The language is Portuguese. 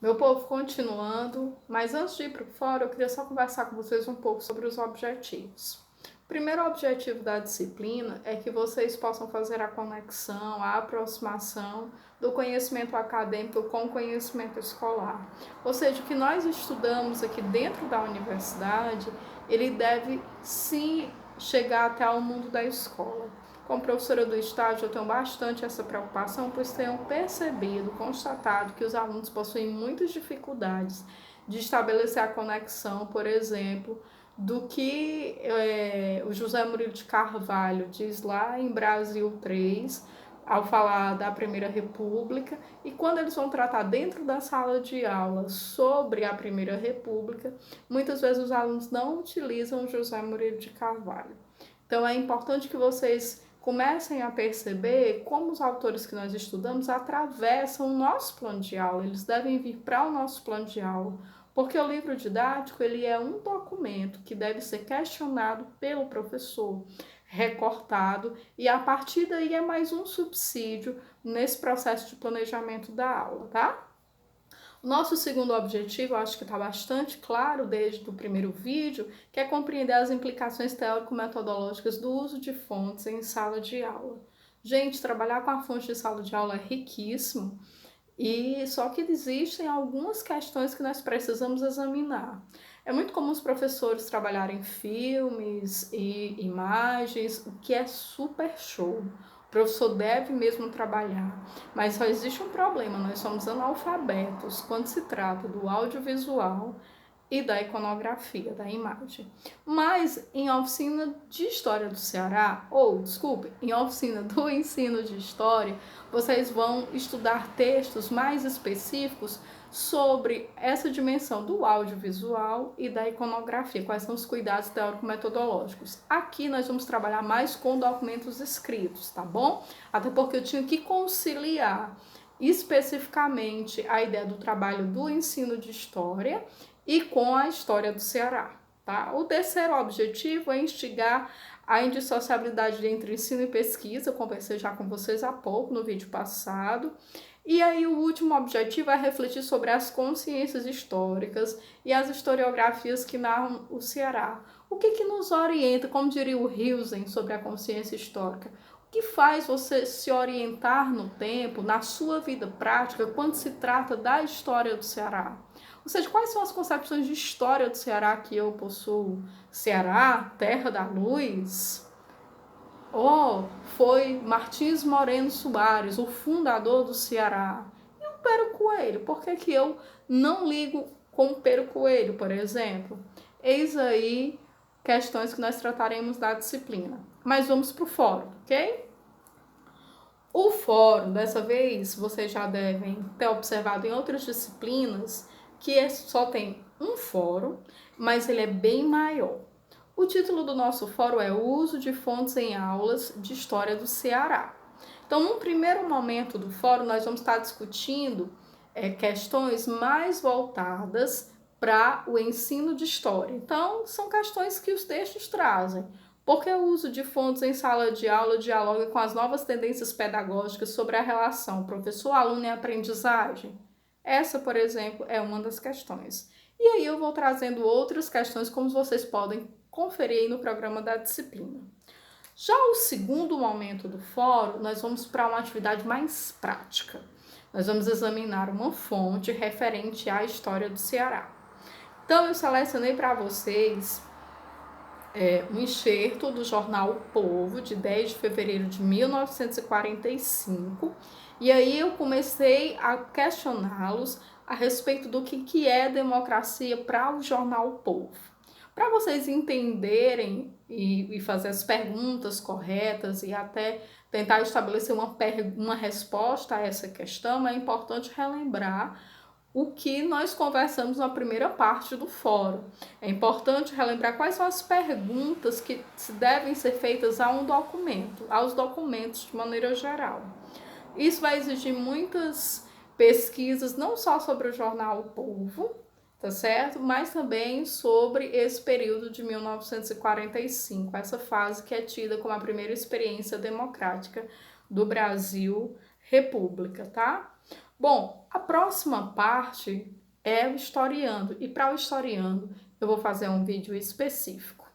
Meu povo, continuando, mas antes de ir para fora, eu queria só conversar com vocês um pouco sobre os objetivos. O primeiro objetivo da disciplina é que vocês possam fazer a conexão, a aproximação do conhecimento acadêmico com o conhecimento escolar. Ou seja, o que nós estudamos aqui dentro da universidade, ele deve sim chegar até ao mundo da escola. Como professora do estágio, eu tenho bastante essa preocupação, pois tenho percebido, constatado que os alunos possuem muitas dificuldades de estabelecer a conexão, por exemplo, do que o José Murilo de Carvalho diz lá em Brasil 3, ao falar da Primeira República, e quando eles vão tratar dentro da sala de aula sobre a Primeira República, muitas vezes os alunos não utilizam José Murilo de Carvalho. Então é importante que vocês comecem a perceber como os autores que nós estudamos atravessam o nosso plano de aula, eles devem vir para o nosso plano de aula, porque o livro didático ele é um documento que deve ser questionado pelo professor, recortado, e a partir daí é mais um subsídio nesse processo de planejamento da aula, tá? O nosso segundo objetivo, eu acho que está bastante claro desde o primeiro vídeo, que é compreender as implicações teórico-metodológicas do uso de fontes em sala de aula. Gente, trabalhar com a fonte de sala de aula é riquíssimo, e só que existem algumas questões que nós precisamos examinar. É muito comum os professores trabalharem filmes e imagens, o que é super show. O professor deve mesmo trabalhar, mas só existe um problema, nós somos analfabetos quando se trata do audiovisual e da iconografia, da imagem. Mas em oficina de História do Ceará, em oficina do ensino de História, vocês vão estudar textos mais específicos sobre essa dimensão do audiovisual e da iconografia, quais são os cuidados teórico-metodológicos. Aqui nós vamos trabalhar mais com documentos escritos, tá bom? Até porque eu tinha que conciliar especificamente a ideia do trabalho do ensino de história e com a história do Ceará, tá? O terceiro objetivo é instigar a indissociabilidade entre ensino e pesquisa, eu conversei já com vocês há pouco no vídeo passado. E aí o último objetivo é refletir sobre as consciências históricas e as historiografias que narram o Ceará. O que nos orienta, como diria o Hilsen, sobre a consciência histórica? O que faz você se orientar no tempo, na sua vida prática, quando se trata da história do Ceará? Ou seja, quais são as concepções de história do Ceará que eu possuo? Ceará, terra da luz? Foi Martins Moreno Soares, o fundador do Ceará. E o Pero Coelho? Por que eu não ligo com o Pero Coelho, por exemplo? Eis aí questões que nós trataremos na disciplina. Mas vamos para o fórum, ok? O fórum, dessa vez, vocês já devem ter observado em outras disciplinas que só tem um fórum, mas ele é bem maior. O título do nosso fórum é o uso de fontes em aulas de história do Ceará. Então, num primeiro momento do fórum, nós vamos estar discutindo questões mais voltadas para o ensino de história. Então, são questões que os textos trazem. Porque o uso de fontes em sala de aula dialoga com as novas tendências pedagógicas sobre a relação professor-aluno e aprendizagem? Essa, por exemplo, é uma das questões. E aí eu vou trazendo outras questões, como vocês podem conferir aí no programa da disciplina. Já o segundo momento do fórum, nós vamos para uma atividade mais prática. Nós vamos examinar uma fonte referente à história do Ceará. Então, eu selecionei para vocês um enxerto do jornal O Povo, de 10 de fevereiro de 1945, e aí eu comecei a questioná-los a respeito do que é democracia para o jornal O Povo. Para vocês entenderem e fazer as perguntas corretas e até tentar estabelecer uma resposta a essa questão, é importante relembrar o que nós conversamos na primeira parte do fórum. É importante relembrar quais são as perguntas que devem ser feitas a um documento, aos documentos de maneira geral. Isso vai exigir muitas pesquisas, não só sobre o jornal O Povo, tá certo? Mas também sobre esse período de 1945, essa fase que é tida como a primeira experiência democrática do Brasil República, tá? Bom, A próxima parte é o historiando, e para o historiando eu vou fazer um vídeo específico.